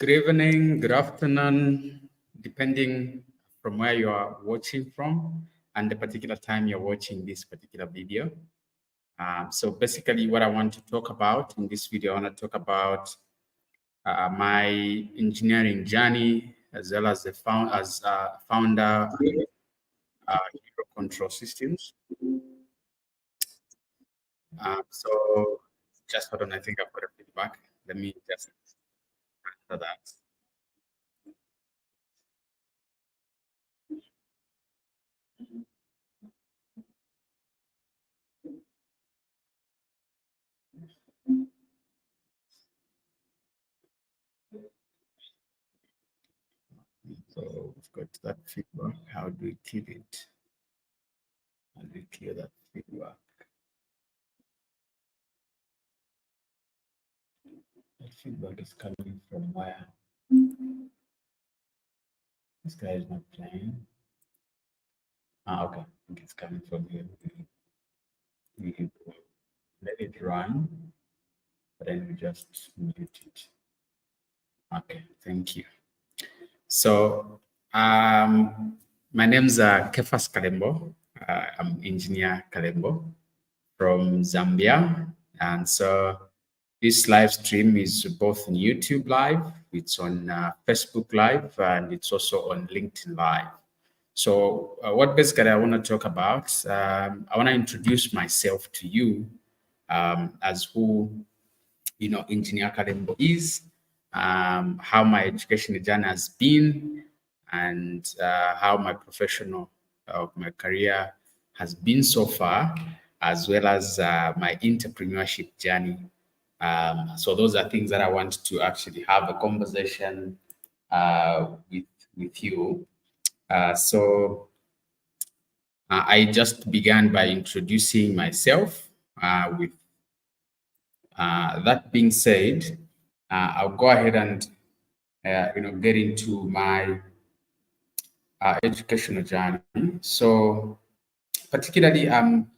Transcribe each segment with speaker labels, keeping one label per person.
Speaker 1: Good evening, good afternoon, depending from where you are watching from and the particular time you're watching this particular video. So basically what I want to talk about in this video, I want to talk about my engineering journey as well as founder of Hero Control Systems. So just hold on, I think I've got a feedback. Let me just answer that. So we've got that feedback. How do we clear it? How do we clear that feedback? That feedback is coming from where? This guy is not playing. Okay. I think it's coming from here. We let it run, but then we just mute it. Okay, thank you. So my name's Kefas Kalembo. I'm engineer Kalembo from Zambia. And so this live stream is both on YouTube Live, it's on Facebook Live, and it's also on LinkedIn Live. So what basically I want to talk about, I want to introduce myself to you as who, Engineer Kalembo is, how my education journey has been, and how my my career has been so far, as well as my entrepreneurship journey. So those are things that I want to actually have a conversation with you. So I just began by introducing myself. With that being said, I'll go ahead and get into my educational journey. So particularly, I'm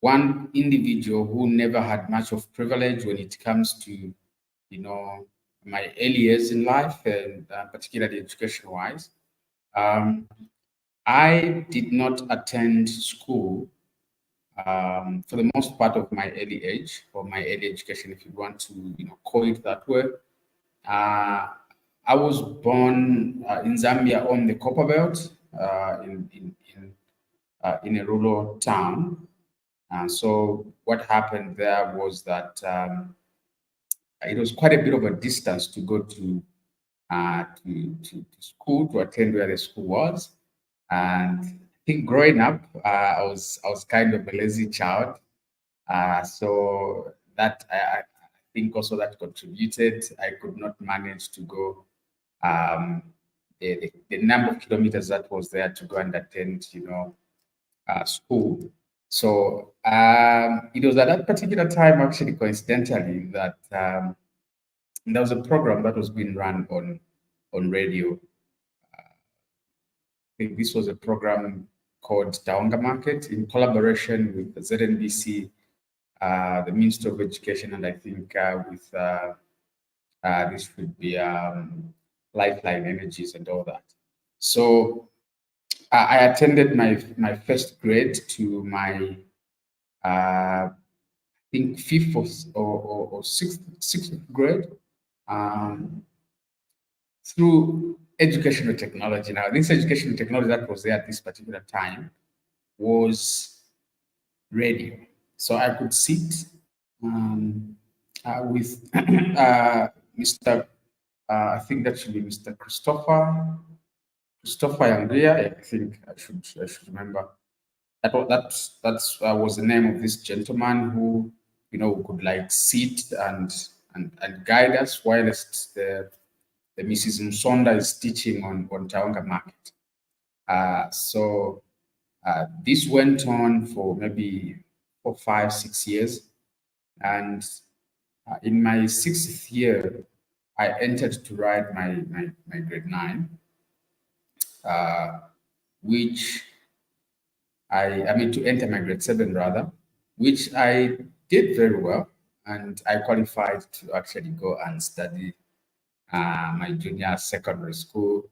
Speaker 1: one individual who never had much of privilege when it comes to, my early years in life, and particularly education-wise. I did not attend school for the most part of my early age, or my early education, if you want to, call it that way. I was born in Zambia on the Copper Belt, in a rural town. And so what happened there was that it was quite a bit of a distance to go to school, to attend where the school was. And I think growing up, I was kind of a lazy child. So that I think also that contributed. I could not manage to go the number of kilometers that was there to go and attend, school. So it was at that particular time, actually, coincidentally, that there was a program that was being run on radio. I think this was a program called Taonga Market in collaboration with the ZNBC, the Ministry of Education, and I think with this would be Lifeline Energies and all that. So I attended my first grade to my I think fifth or sixth grade through educational technology. Now, this educational technology that was there at this particular time was radio. So I could sit with Mr. I think that should be Mr. Christopher Andrea. I think I should remember. That was the name of this gentleman who could like sit and guide us whilst the Mrs. Msonda is teaching on Taonga Market. So this went on for maybe 4, 5, 6 years, and in my 6th year, I entered to write my grade 9, which I mean to enter my grade 7 rather, which I did very well, and I qualified to actually go and study my junior secondary school.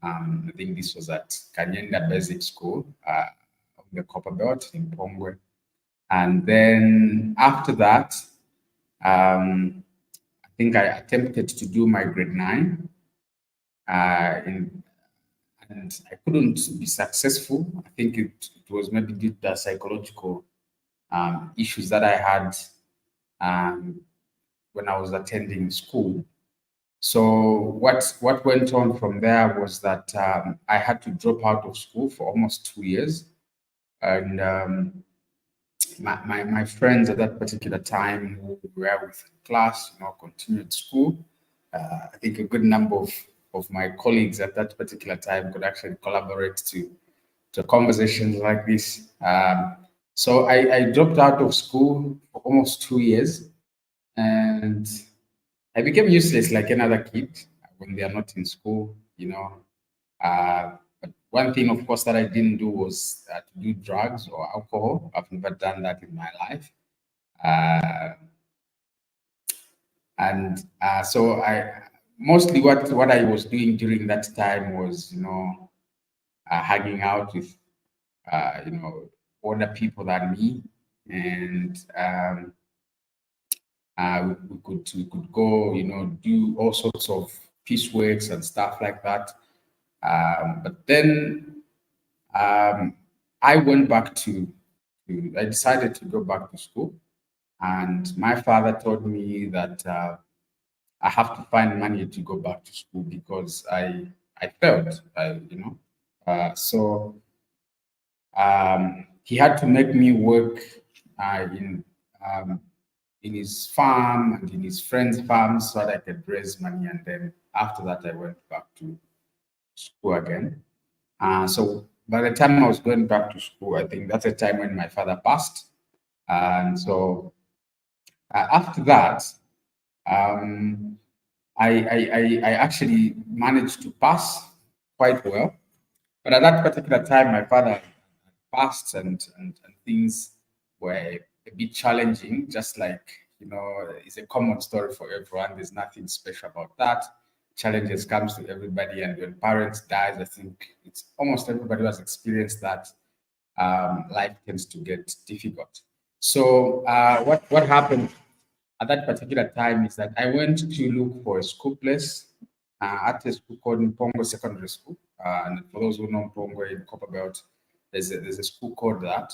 Speaker 1: I think this was at Kanyenda Basic School on the Copper Belt in Pongwe. And then after that, I think I attempted to do my grade 9 and I couldn't be successful. I think it was maybe due to the psychological issues that I had um, when I was attending school. So what went on from there was that I had to drop out of school for almost 2 years, and my friends at that particular time who were with class, continued school. I think a good number of my colleagues at that particular time could actually collaborate to conversations like this. So I dropped out of school for almost 2 years, and I became useless like another kid when they are not in school. But one thing, of course, that I didn't do was to do drugs or alcohol. I've never done that in my life. Uh, and so I mostly what I was doing during that time was, hanging out with, older people than me, and we could go, do all sorts of pieceworks and stuff like that. But then I went back I decided to go back to school, and my father told me that I have to find money to go back to school because I failed. So he had to make me work in his farm and in his friend's farm so that I could raise money. And then after that, I went back to school again. So by the time I was going back to school, I think that's the time when my father passed. And so after that, um, I actually managed to pass quite well. But at that particular time, my father passed, and things were a bit challenging, just like, it's a common story for everyone. There's nothing special about that. Challenges comes to everybody, and when parents dies, I think it's almost everybody who has experienced that. Life tends to get difficult. So what happened at that particular time is that I went to look for a school place at a school called Mpongo Secondary School. And for those who know Mpongo in Copperbelt, there's a school called that.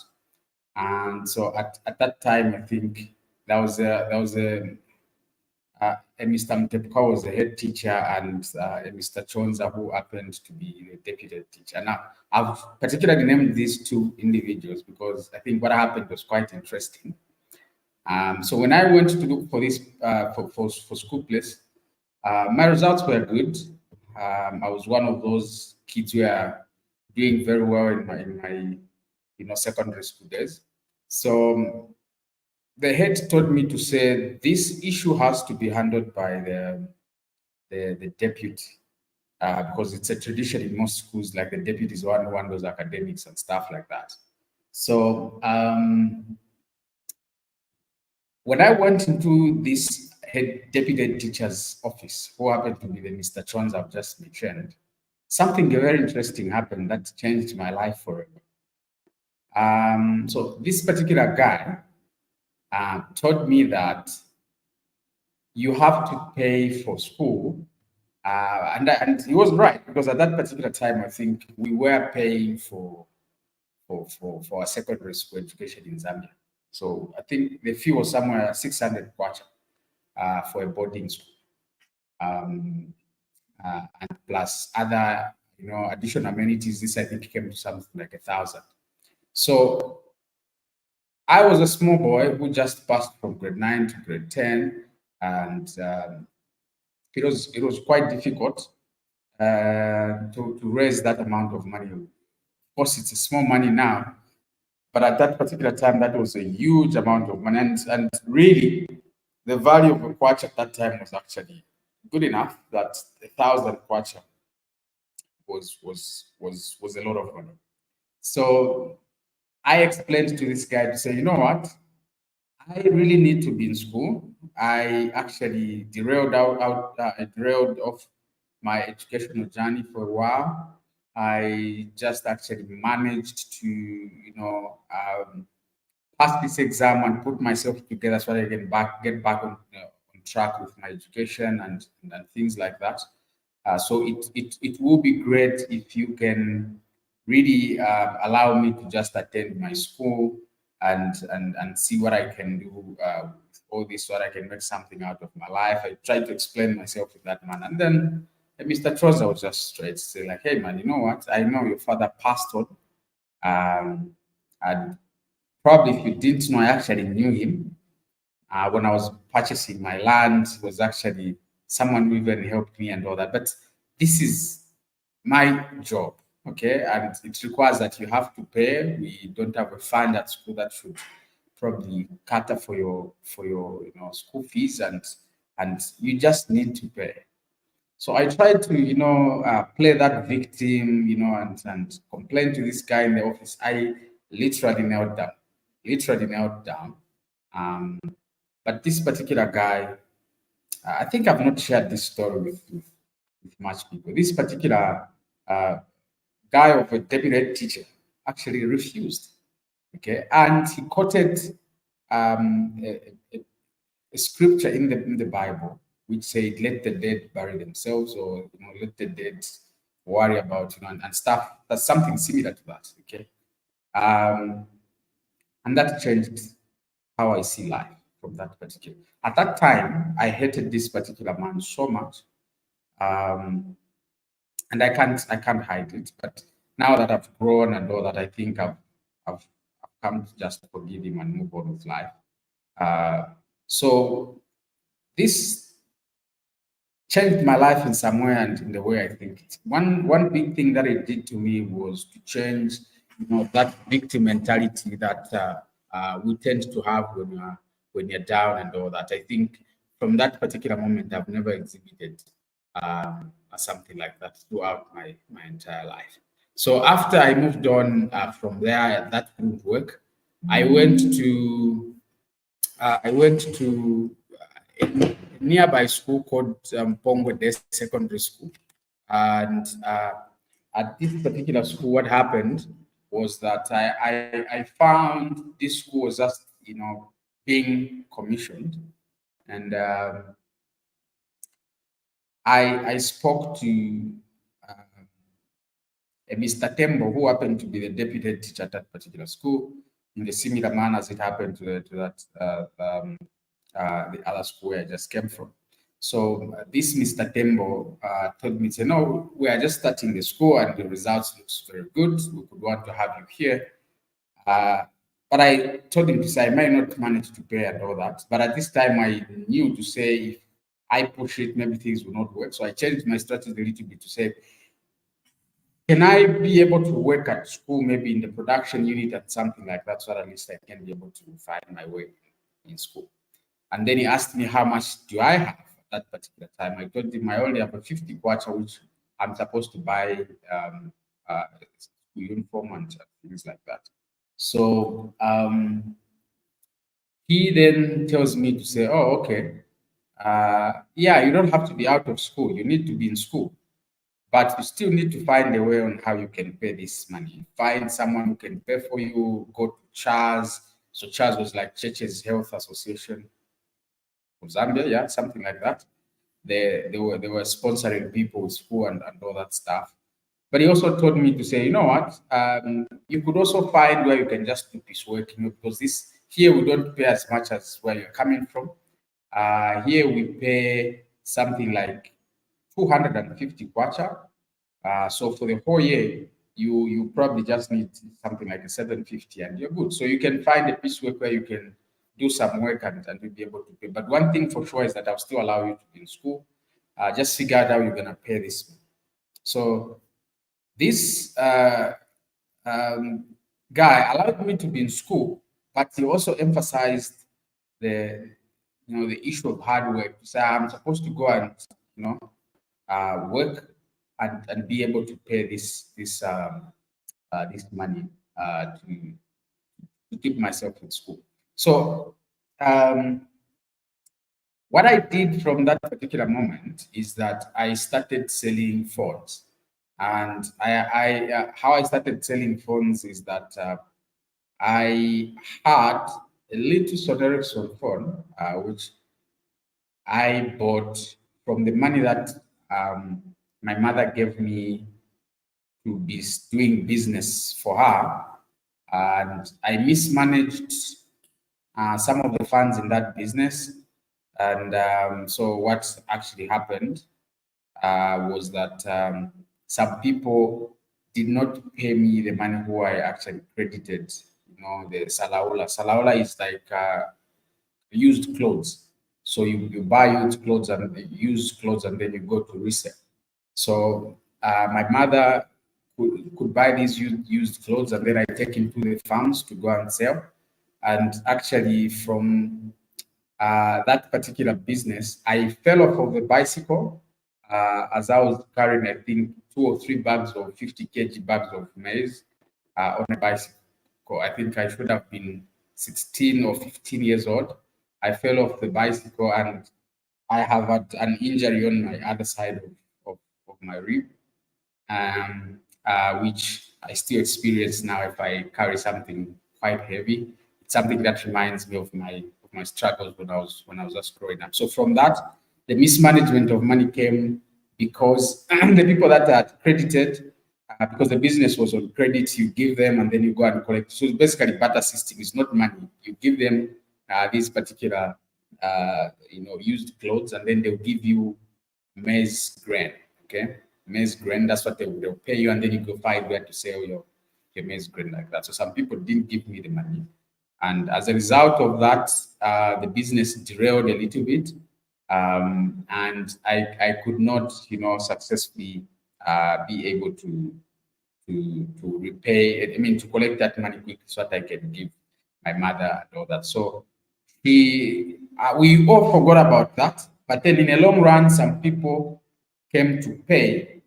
Speaker 1: And so at that time, I think there was a Mr. Mtepka was the head teacher, and a Mr. Chonza, who happened to be the deputy teacher. Now, I've particularly named these two individuals because I think what happened was quite interesting. So when I went to look for this for school place, my results were good. I was one of those kids who are doing very well in my secondary school days. So the head told me to say this issue has to be handled by the deputy, because it's a tradition in most schools, like the deputy is one who handles academics and stuff like that. So when I went into this head deputy teacher's office, who happened to be the Mr. Chons I've just mentioned, something very interesting happened that changed my life forever. So this particular guy told me that you have to pay for school. And he was right, because at that particular time, I think we were paying for a secondary school education in Zambia. So I think the fee was somewhere 600 kwacha for a boarding school, and plus other additional amenities. This, I think, came to something like 1,000. So I was a small boy who just passed from grade 9 to grade 10, and it was quite difficult to raise that amount of money. Of course, it's a small money now, but at that particular time, that was a huge amount of money. And really, the value of a kwacha at that time was actually good enough that 1,000 kwacha was a lot of money. So I explained to this guy to say, you know what?
Speaker 2: I really need to be in school. I actually derailed off my educational journey for a while. I just actually managed to, pass this exam and put myself together so that I can get back on track with my education and things like that. So it will be great if you can really allow me to just attend my school and see what I can do with all this, so that I can make something out of my life. I tried to explain myself in that manner, and then Mr. Troza was just straight say like, "Hey man, you know what? I know your father passed on, and probably if you didn't know, I actually knew him. When I was purchasing my land, he was actually someone who even helped me and all that. But this is my job, okay? And it requires that you have to pay. We don't have a fund at school that should probably cater for your school fees, and you just need to pay. So I tried to, play that victim, and complain to this guy in the office. I literally knelt down, literally knelt down. Um, but this particular guy, I think I've not shared this story with much people. This particular uh, guy of a deputy head teacher actually refused. Okay, and he quoted a scripture in the Bible which said, "Let the dead bury themselves," or "Let the dead worry about and stuff." That's something similar to that. Okay, um, and that changed how I see life from that particular. At that time, I hated this particular man so much, um, and I can't hide it. But now that I've grown and all that, I think I've come to just forgive him and move on with life. Uh, so this changed my life in some way and in the way I think. One big thing that it did to me was to change, that victim mentality that we tend to have when you're down and all that. I think from that particular moment, I've never exhibited something like that throughout my entire life. So after I moved on from there, that didn't work. I went to I went to a nearby school called Pongo Day Secondary School. And at this particular school, what happened was that I found this school was just, being commissioned. And I spoke to Mr. Tembo, who happened to be the deputy head teacher at that particular school, in the similar manner as it happened to that the other school where I just came from. So this Mr. Tembo told me, say, "No, we are just starting the school and the results looks very good. We could want to have you here." Uh, but I told him to say I might not manage to pay and all that. But at this time, I knew to say if I push it, maybe things will not work. So I changed my strategy a little bit to say, can I be able to work at school, maybe in the production unit and something like that, so that at least I can be able to find my way in school? And then he asked me, how much do I have at that particular time? I told him I only have a 50 kwacha, which I'm supposed to buy school uniform and things like that. So he then tells me to say, "Oh, okay. Yeah, you don't have to be out of school. You need to be in school. But you still need to find a way on how you can pay this money. Find someone who can pay for you. Go to CHAS." So CHAS was like Churches Health Association of Zambia, yeah, something like that. They were sponsoring people with school and all that stuff. But he also told me to say, you know what, you could also find where you can just do piece work, because this here we don't pay as much as where you're coming from. Here we pay something like 250 kwacha. So for the whole year, you probably just need something like a 750 and you're good. So you can find a piece work where you can do some work and you'll be able to pay. But one thing for sure is that I'll still allow you to be in school. Just figure out how you're gonna pay this. So this um, guy allowed me to be in school, but he also emphasized the the issue of hard work. So I'm supposed to go and you know work and be able to pay this money to keep myself in school. So what I did from that particular moment is that I started selling phones. And how I started selling phones is that I had a little Sony Ericsson phone, which I bought from the money that my mother gave me to be doing business for her. And I mismanaged some of the funds in that business. And so what actually happened was that some people did not pay me the money who I actually credited, the Salaula. Salaula is like used clothes. So you buy used clothes and then you go to resell. So my mother could buy these used clothes and then I take into the farms to go and sell. And actually from that particular business, I fell off of the bicycle as I was carrying, I think, 2 or 3 bags of 50 kg bags of maize on a bicycle. I think I should have been 16 or 15 years old. I fell off the bicycle and I have had an injury on my other side of my rib, which I still experience now if I carry something quite heavy. It's something that reminds me of my struggles when I was just growing up. So from that, the mismanagement of money came because the people that are credited, because the business was on credit, you give them and then you go and collect. So it's basically barter system. It's not money. You give them these particular, used clothes, and then they'll give you maize grain. Okay, maize grain. That's what they'll pay you, and then you go find where to sell your maize grain like that. So some people didn't give me the money, and as a result of that, the business derailed a little bit, and I could not, successfully be able to repay. I mean, to collect that money quickly so that I can give my mother and all that. So we all forgot about that. But then in the long run, some people came to pay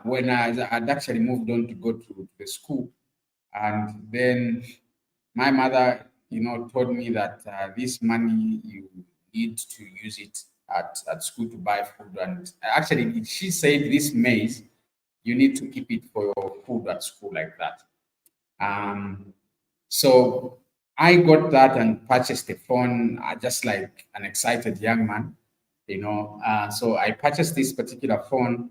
Speaker 2: when I had actually moved on to go to the school. And then my mother, told me that this money, you need to use it at school to buy food. And actually, she said this maize, you need to keep it for your food at school like that. So I got that and purchased a phone just like an excited young man, So I purchased this particular phone,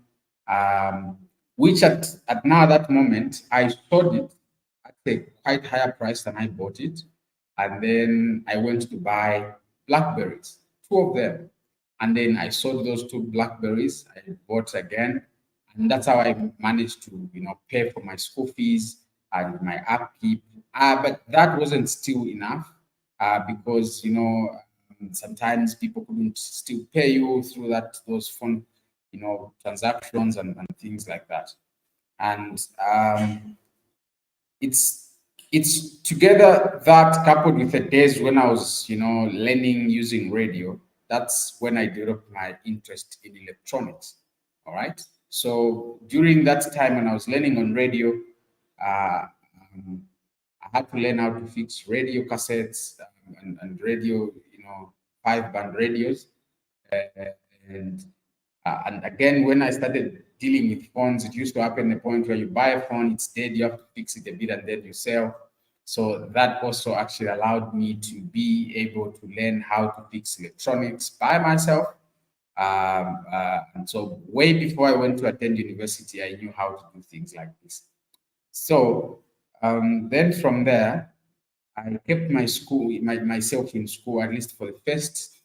Speaker 2: which at now that moment I sold it at a quite higher price than I bought it. And then I went to buy Blackberries, 2 of them. And then I sold those 2 Blackberries. I bought again. And that's how I managed to, pay for my school fees and my upkeep. But that wasn't still enough because, sometimes people couldn't still pay you through those phone, transactions and things like that. And it's together that coupled with the days when I was, learning using radio, that's when I developed my interest in electronics. All right. So during that time when I was learning on radio, I had to learn how to fix radio cassettes and radio, 5-band radios. And and again, when I started dealing with phones, it used to happen at a point where you buy a phone, it's dead, you have to fix it a bit, and then you sell. So that also actually allowed me to be able to learn how to fix electronics by myself. And so way before I went to attend university, I knew how to do things like this. So then from there, I kept myself in school, at least for the first,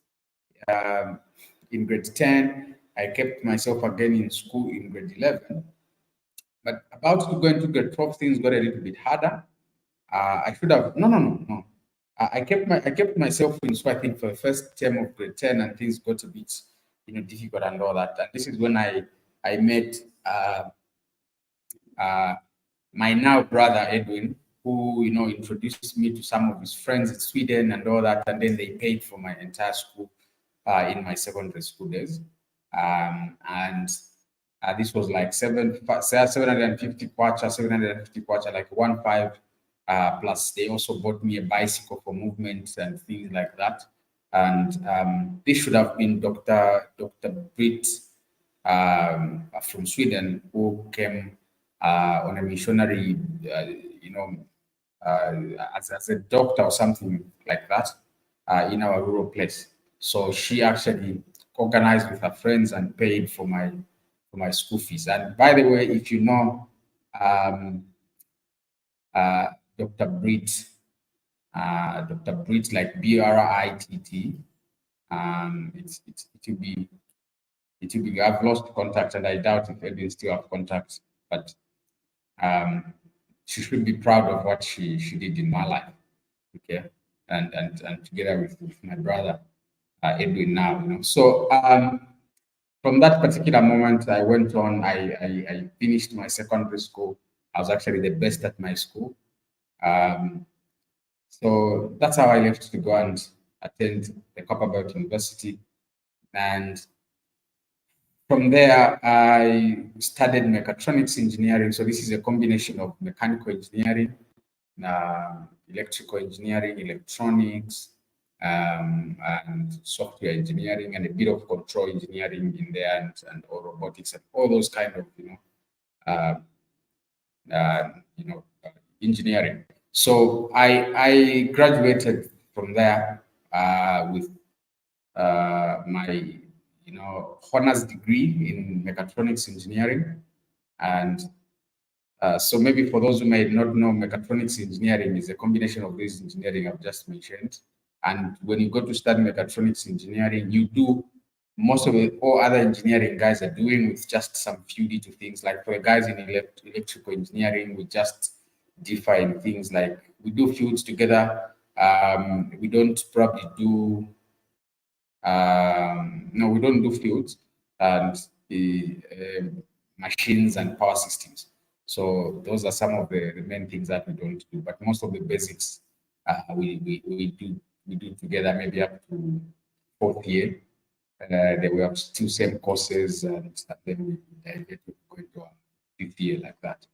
Speaker 2: in grade 10. I kept myself again in school in grade 11. But about to go into grade 12, things got a little bit harder. I should have, no. I kept myself in school, I think, for the first term of grade 10, and things got a bit, difficult and all that. And this is when I met my now brother Edwin, who introduced me to some of his friends in Sweden and all that, and then they paid for my entire school in my secondary school days. And this was like 750 kwacha, 750 kwacha, like 1.5 Plus, they also bought me a bicycle for movement and things like that. And this should have been Dr. Britt from Sweden, who came on a missionary, you know, as a doctor or something like that in our rural place. So she actually organized with her friends and paid for my school fees. And by the way, if you know um, Dr. Britt, Dr. Britt, like Britt, it will be I've lost contact, and I doubt if Edwin still have contact, but um, she should be proud of what she did in my life. Okay, and together with my brother Edwin now, So from that particular moment, I went on. I finished my secondary school. I was actually the best at my school. Um, so that's how I left to go and attend the Copperbelt University. And from there, I studied mechatronics engineering. So this is a combination of mechanical engineering, electrical engineering, electronics, and software engineering, and a bit of control engineering in there, and all robotics and all those kind of uh, uh, you know engineering. So I graduated from there with my honors degree in mechatronics engineering. And so maybe for those who may not know, mechatronics engineering is a combination of this engineering I've just mentioned. And when you go to study mechatronics engineering, you do most of it, all other engineering guys are doing, with just some few little things. Like for the guys in electrical engineering, we just define things like we do fields together. We don't probably do no, we don't do fields and the machines and power systems. So those are some of the main things that we don't do. But most of the basics we do together, maybe up to fourth year. Then we have still same courses, and then we get to go into our fifth year like that.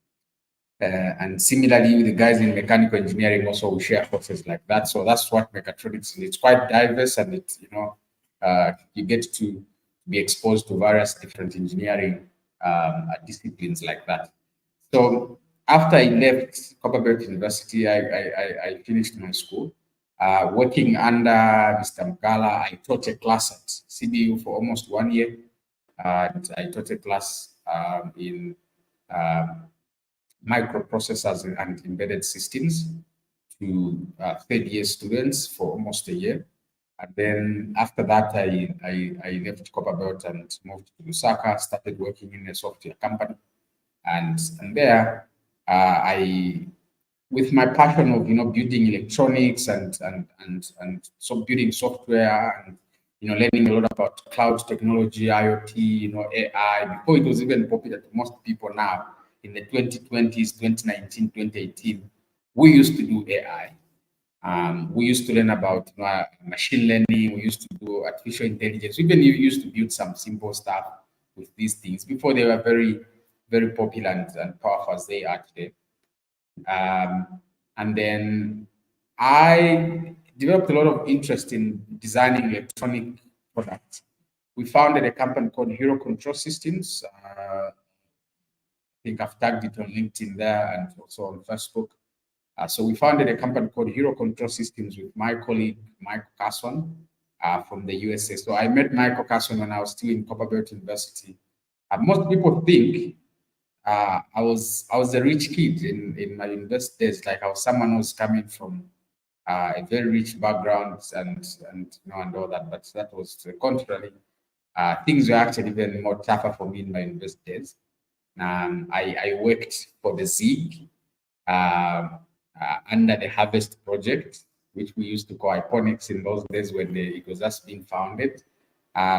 Speaker 2: And similarly, the guys in mechanical engineering also will share courses like that. So that's what mechatronics is. It's quite diverse, and you get to be exposed to various different engineering disciplines like that. So after I left Copperbelt University, I finished my school. Working under Mr. Mgala, I taught a class at CBU for almost 1 year. And I taught a class in um, microprocessors and embedded systems to third year students for almost a year. And then after that, I left Copperbelt and moved to Lusaka, started working in a software company. And there, I, with my passion of building electronics and so building software and learning a lot about cloud technology, IoT, AI, before it was even popular to most people now in the 2020s, 2019, 2018, we used to do AI. We used to learn about machine learning. We used to do artificial intelligence. Even you used to build some simple stuff with these things before they were very, very popular and powerful as they are today. And then I developed a lot of interest in designing electronic products. We founded a company called Hero Control Systems. I think I've tagged it on LinkedIn there and also on Facebook. So we founded a company called Hero Control Systems with my colleague, Michael Carson from the USA. So I met Michael Carson when I was still in Copperbelt University. Most people think I was a rich kid in my university days. Like I was someone who was coming from a very rich background and all that. But that was the contrary. Things were actually even more tougher for me in my university days. I worked for the ZIG under the Harvest Project, which we used to call Iconics in those days when it was just being founded.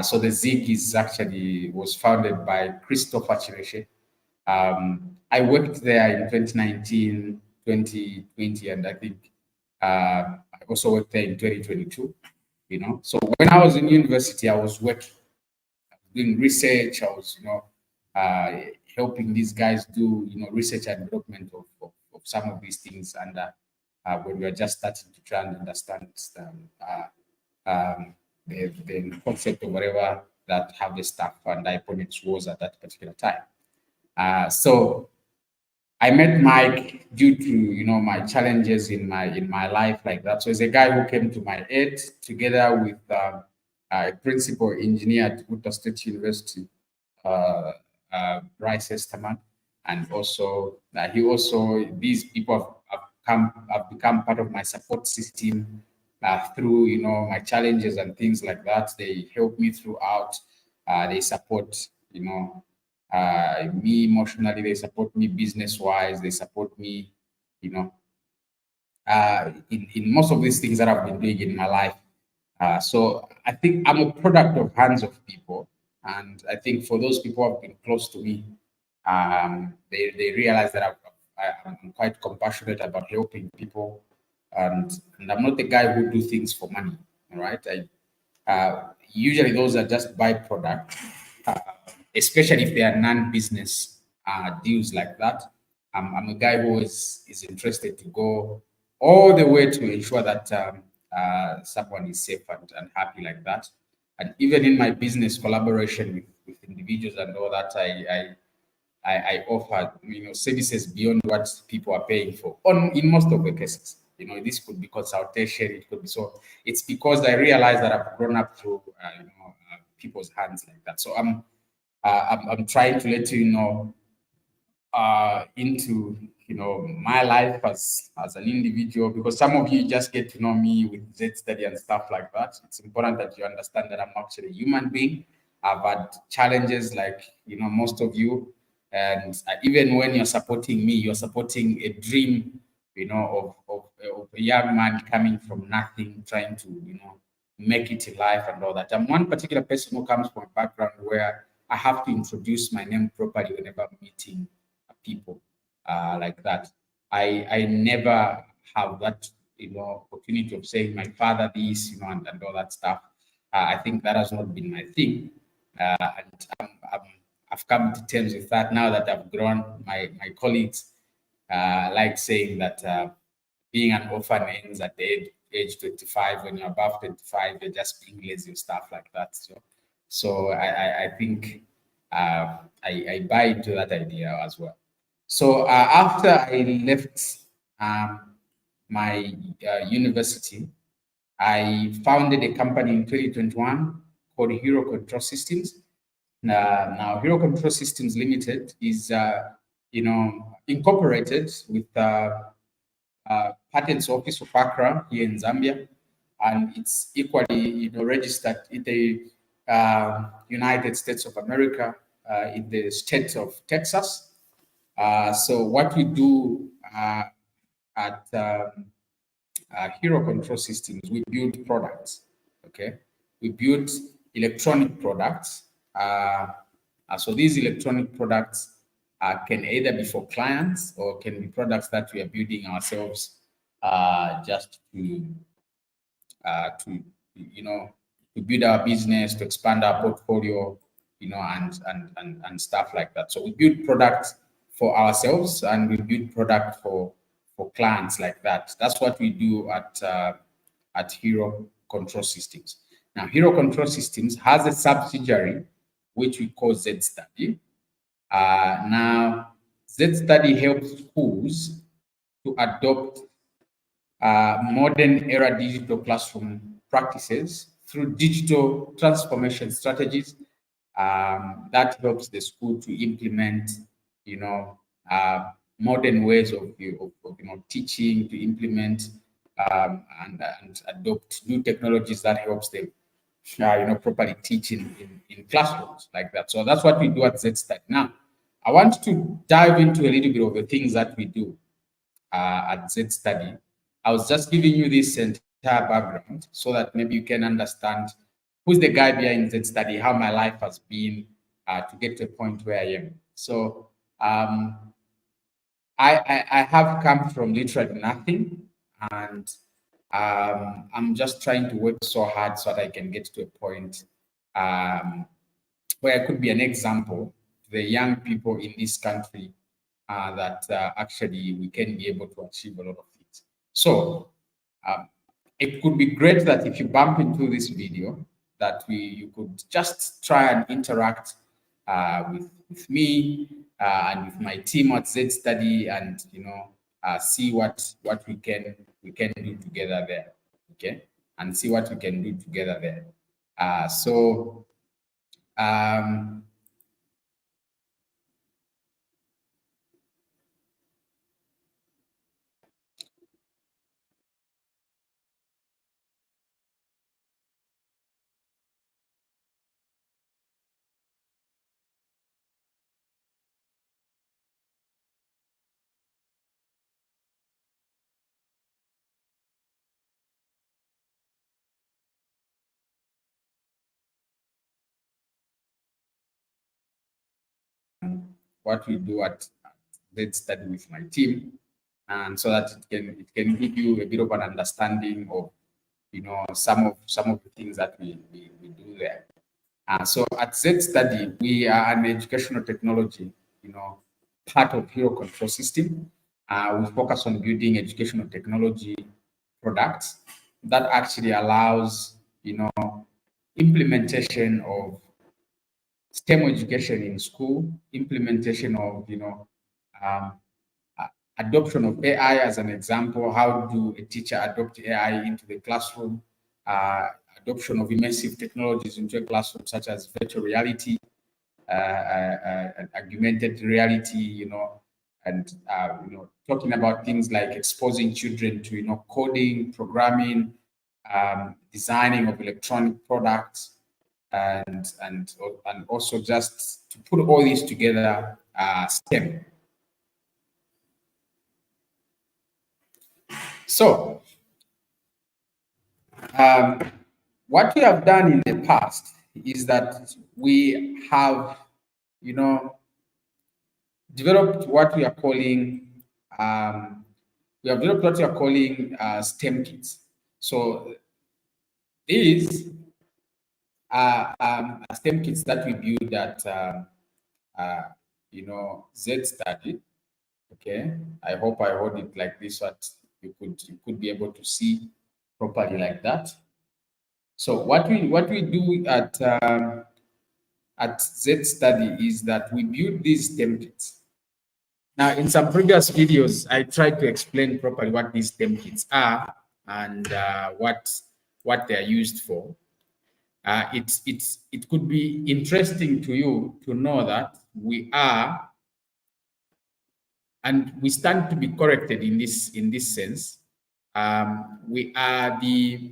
Speaker 2: So the ZIG was founded by Christopher Chireshe. I worked there in 2019, 2020, and I think I also worked there in 2022. So when I was in university, I was working, doing research. I was, helping these guys do, research and development of some of these things. And when we were just starting to try and understand the concept of whatever that harvest stuff and hydroponics was at that particular time. So I met Mike due to my challenges in my life like that. So he's a guy who came to my aid together with a principal engineer at Utah State University, Bryce Esterman, and also these people have become part of my support system through my challenges and things like that. They help me throughout. They support me emotionally. They support me business wise. They support me you know in most of these things that I've been doing in my life. So I think I'm a product of hands of people, and I think for those people who have been close to me, they realize that I'm quite compassionate about helping people, and I'm not the guy who do things for money. All right, usually those are just byproduct, uh, especially if they are non-business deals like that. I'm a guy who is interested to go all the way to ensure that someone is safe and happy like that. And even in my business collaboration with individuals and all that, I offer services beyond what people are paying for. In most of the cases, this could be consultation. It could be so. It's because I realize that I've grown up through people's hands like that. So I'm trying to let you know into my life as an individual, because some of you just get to know me with ZStudy and stuff like that. It's important that you understand that I'm actually a human being. I've had challenges like most of you, and even when you're supporting me, you're supporting a dream of a young man coming from nothing, trying to make it in life and all that. I'm one particular person who comes from a background where I have to introduce my name properly whenever I'm meeting people like that. I never have that opportunity of saying my father this and all that stuff. I think that has not been my thing, and I've come to terms with that now that I've grown. My colleagues like saying that being an orphan ends at the age 25. When you're above 25, you're just being lazy or stuff like that. So I think I buy into that idea as well. So after I left my university, I founded a company in 2021 called Hero Control Systems. Now, Hero Control Systems Limited is, incorporated with Patents Office of Accra here in Zambia, and it's equally, registered in the United States of America, in the state of Texas. So what we do at Hero Control Systems, we build products. Okay, we build electronic products. So these electronic products can either be for clients or can be products that we are building ourselves, just to to build our business, to expand our portfolio, and stuff like that. So we build products for ourselves and we build product for clients like that. That's what we do at Hero Control Systems. Now, Hero Control Systems has a subsidiary which we call ZStudy. Now, ZStudy helps schools to adopt modern era digital classroom practices through digital transformation strategies that helps the school to implement, modern ways of teaching, to implement and adopt new technologies that helps them, properly teach in classrooms like that. So that's what we do at ZStudy. Now, I want to dive into a little bit of the things that we do at ZStudy. I was just giving you this entire background so that maybe you can understand who's the guy behind ZStudy, how my life has been to get to a point where I am. So I have come from literally nothing, and I'm just trying to work so hard so that I can get to a point where I could be an example to the young people in this country, that actually we can be able to achieve a lot of things. So it could be great that if you bump into this video, that you could just try and interact with me and with my team at ZStudy, and see what we can do together there. Okay, and see what we can do together there. So what we do at ZStudy with my team, and so that it can give you a bit of an understanding of some of the things that we do there. So at ZStudy, we are an educational technology, part of Hero Control System. We focus on building educational technology products that actually allows, implementation of STEM education in school, implementation of, um, adoption of AI as an example. How do a teacher adopt AI into the classroom? Adoption of immersive technologies into a classroom, such as virtual reality, augmented reality, and talking about things like exposing children to coding, programming, designing of electronic products, and also just to put all these together, STEM. So, what we have done in the past is that we have, developed what we are calling, STEM kits. So these are STEM kits that we build at, ZStudy. Okay, I hope I hold it like this, so that you could be able to see properly like that. So what we do at ZStudy is that we build these templates. Now, in some previous videos, I tried to explain properly what these templates are and what they are used for. It could be interesting to you to know that we are, and we stand to be corrected in this sense. We are the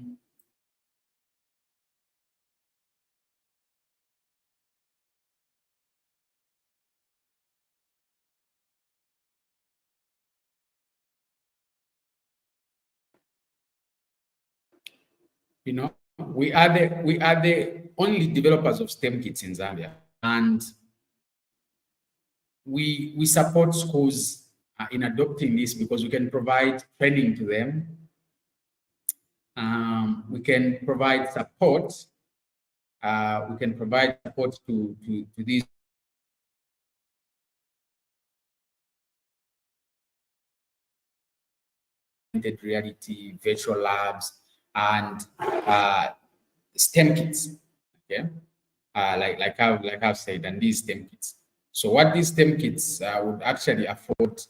Speaker 2: we are the only developers of STEM kits in Zambia, and we support schools in adopting this because we can provide training to them. We can provide support. We can provide support to these reality, virtual labs, and STEM kits. Okay, like I've said, and these STEM kits. So what these STEM kits would actually afford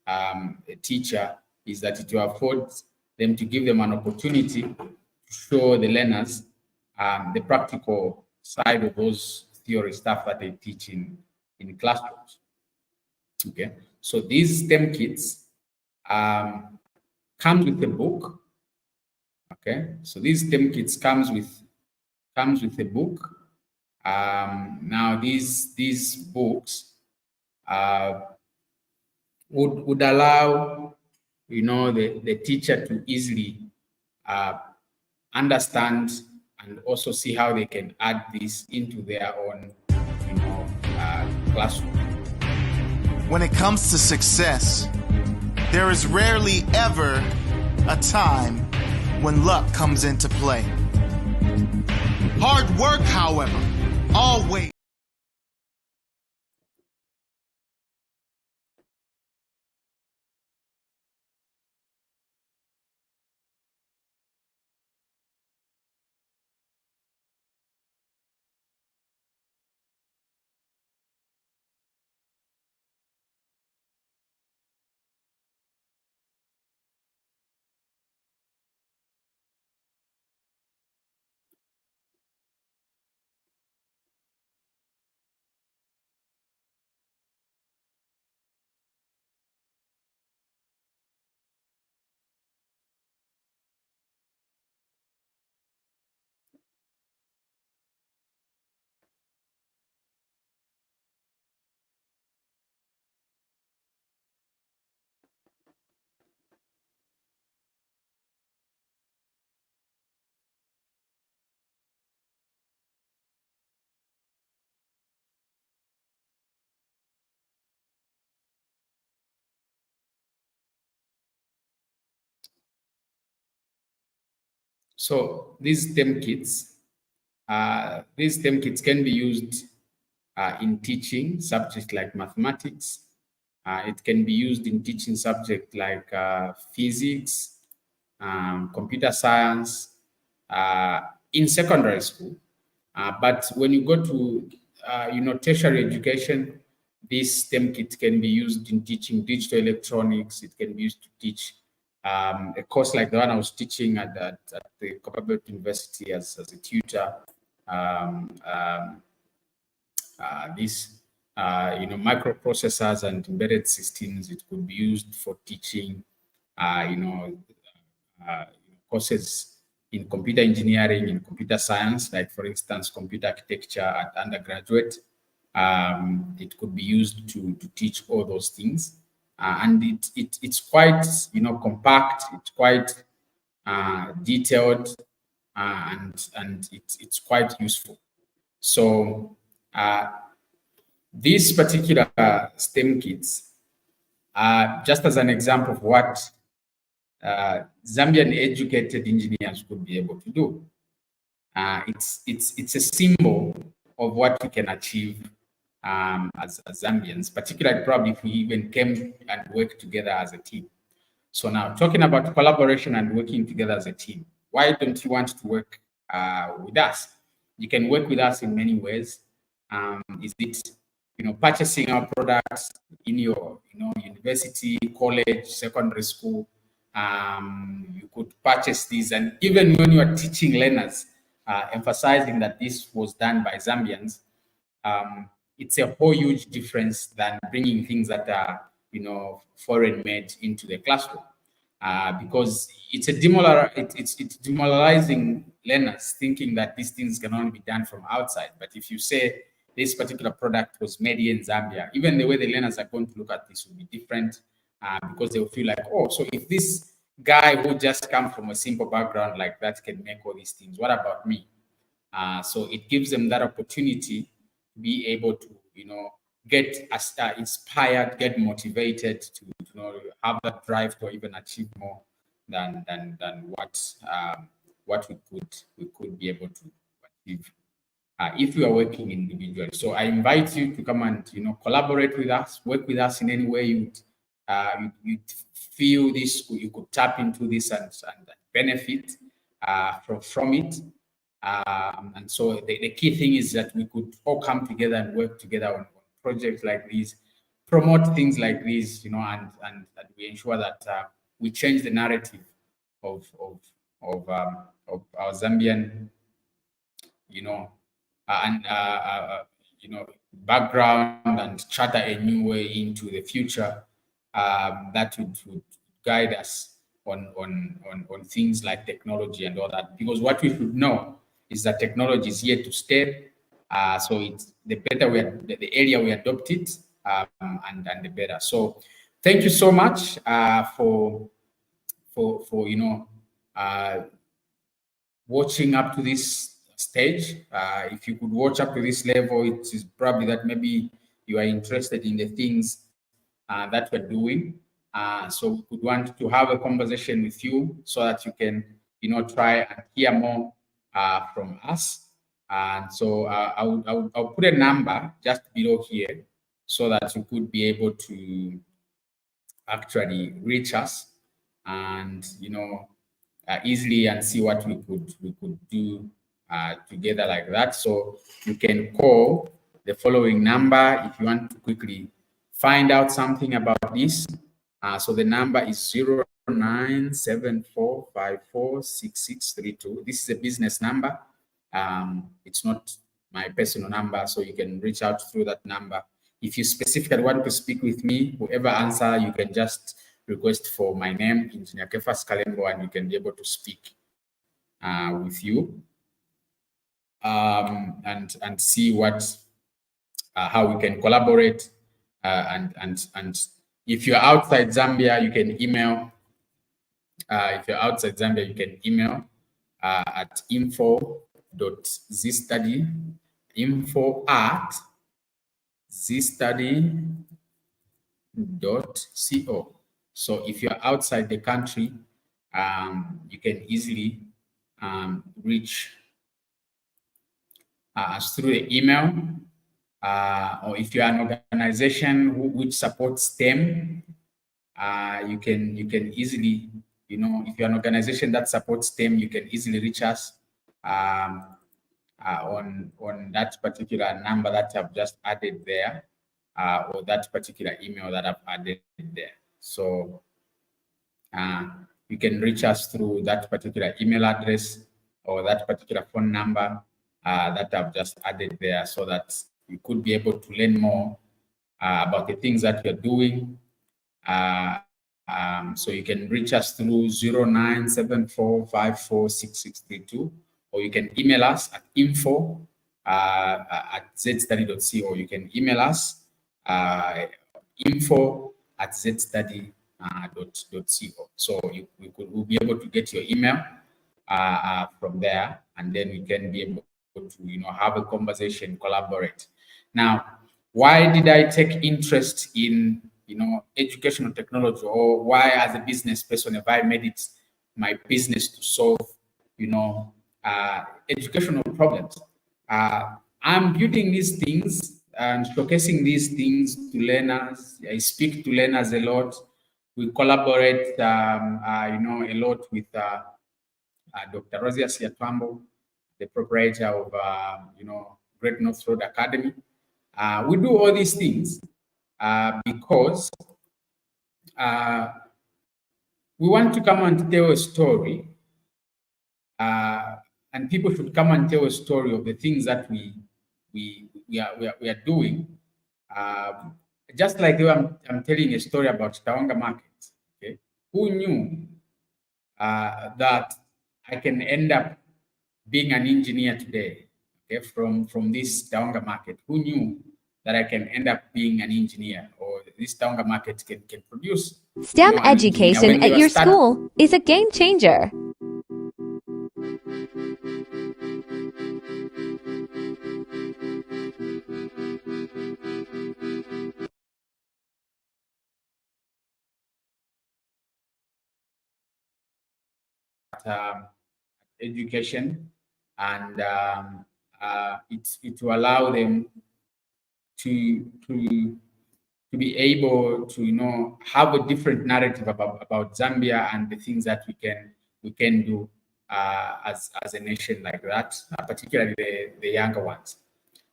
Speaker 2: a teacher is that it will afford them to give them an opportunity to show the learners the practical side of those theory stuff that they teach in classrooms. Okay, so these STEM kits come with a book. Okay, so these STEM kits comes with a book. Now these books would allow the teacher to easily understand and also see how they can add this into their own classroom.
Speaker 3: When it comes to success, there is rarely ever a time when luck comes into play. Hard work, however, always.
Speaker 2: So these STEM kits can be used in teaching subjects like mathematics. It can be used in teaching subjects like physics, computer science, in secondary school. But when you go to, tertiary education, this STEM kit can be used in teaching digital electronics. It can be used to teach a course like the one I was teaching at the Copperbelt University as a tutor. These microprocessors and embedded systems. It could be used for teaching courses in computer engineering, in computer science, like for instance computer architecture at undergraduate. It could be used to teach all those things, and it's quite compact. It's quite detailed, and it's quite useful. So these particular STEM kits are just as an example of what Zambian educated engineers could be able to do. It's a symbol of what we can achieve as Zambians, particularly probably if we even came and worked together as a team. So now, talking about collaboration and working together as a team, why don't you want to work with us? You can work with us in many ways. Is it purchasing our products in your university, college, secondary school? You could purchase these, and even when you are teaching learners, emphasizing that this was done by Zambians, it's a whole huge difference than bringing things that are foreign made into the classroom, because it's demoralizing learners thinking that these things can only be done from outside. But if you say this particular product was made here in Zambia, even the way the learners are going to look at this will be different, because they'll feel like, oh, so if this guy who just comes from a simple background like that can make all these things, what about me? So it gives them that opportunity to be able to, get inspired, get motivated to, have that drive to even achieve more than what we could be able to achieve if we are working individually. So I invite you to come and collaborate with us, work with us in any way you feel this, you could tap into this and benefit from it. And so the key thing is that we could all come together and work together on projects like these, promote things like these, and we ensure that we change the narrative of our Zambian, background, and charter a new way into the future that would guide us on things like technology and all that. Because what we should know is that technology is here to stay. So it's the better the area we adopt it, and the better. So thank you so much for watching up to this stage. If you could watch up to this level, it is probably that maybe you are interested in the things that we're doing. So we would want to have a conversation with you so that you can, try and hear more from us. And so I'll put a number just below here so that you could be able to actually reach us and, easily and see what we could do together like that. So you can call the following number if you want to quickly find out something about this. So the number is 0974546632. This is a business number. It's not my personal number, so you can reach out through that number. If you specifically want to speak with me, whoever answer, you can just request for my name, Engineer Kefas Kalembo, and you can be able to speak with you and see what how we can collaborate. And if you're outside Zambia, you can email. If you're outside Zambia, you can email at info.zstudy.co. So if you're outside the country, you can easily reach us through the email, or if you are an organization which supports STEM, you can easily, if you're an organization that supports STEM, you can easily reach us on that particular number that I've just added there, or that particular email that I've added there. So you can reach us through that particular email address or that particular phone number that I've just added there, so that you could be able to learn more about the things that you're doing. So you can reach us through 0974546632, or you can email us at info at zstudy.co. You can email us info at zstudy.co. So we'll be able to get your email from there, and then we can be able to have a conversation, collaborate. Now, why did I take interest in educational technology, or why as a business person have I made it my business to solve educational problems? I'm building these things and showcasing these things to learners. I speak to learners a lot. We collaborate a lot with Dr. Rosia Siatwambo, the proprietor of Great North Road Academy. We do all these things because we want to come and tell a story, and people should come and tell a story of the things that we are doing. Just like I'm telling a story about Tawanga Market. Okay, who knew that I can end up being an engineer today? Okay, from this Tawanga Market, who knew that I can end up being an engineer, or this Tawanga Market can produce
Speaker 4: STEM education at your school is a game changer.
Speaker 2: Education, and it will allow them to be able to have a different narrative about Zambia and the things that we can do as a nation like that, particularly the younger ones.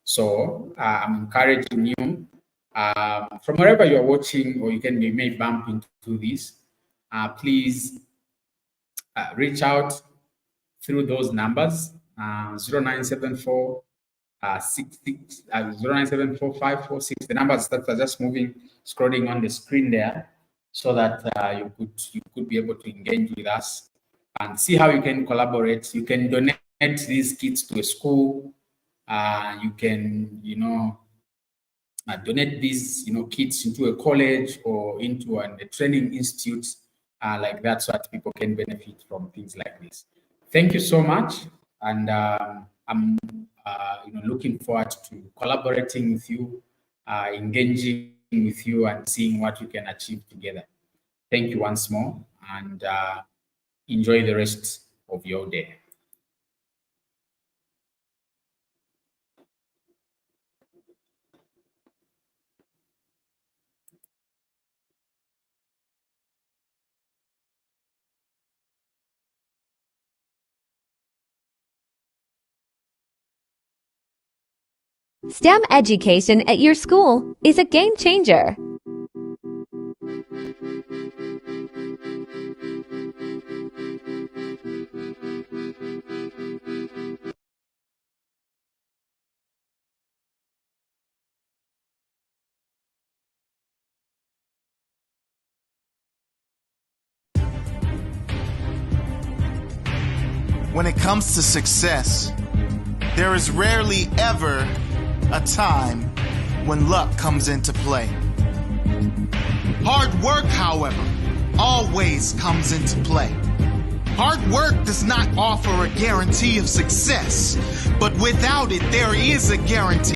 Speaker 2: So I'm encouraging you from wherever you're watching, or you may bump into this, please reach out through those numbers, 0974 0974-546. The numbers that are just moving, scrolling on the screen there, so that you could be able to engage with us and see how you can collaborate. You can donate these kits to a school. You can donate these kits into a college or into a training institute like that, so that people can benefit from things like this. Thank you so much, and I'm looking forward to collaborating with you, engaging with you, and seeing what we can achieve together. Thank you once more, and enjoy the rest of your day.
Speaker 4: STEM education at your school is a game changer.
Speaker 3: When it comes to success, there is rarely ever a time when luck comes into play. Hard work, however, always comes into play. Hard work does not offer a guarantee of success, but without it, there is a guarantee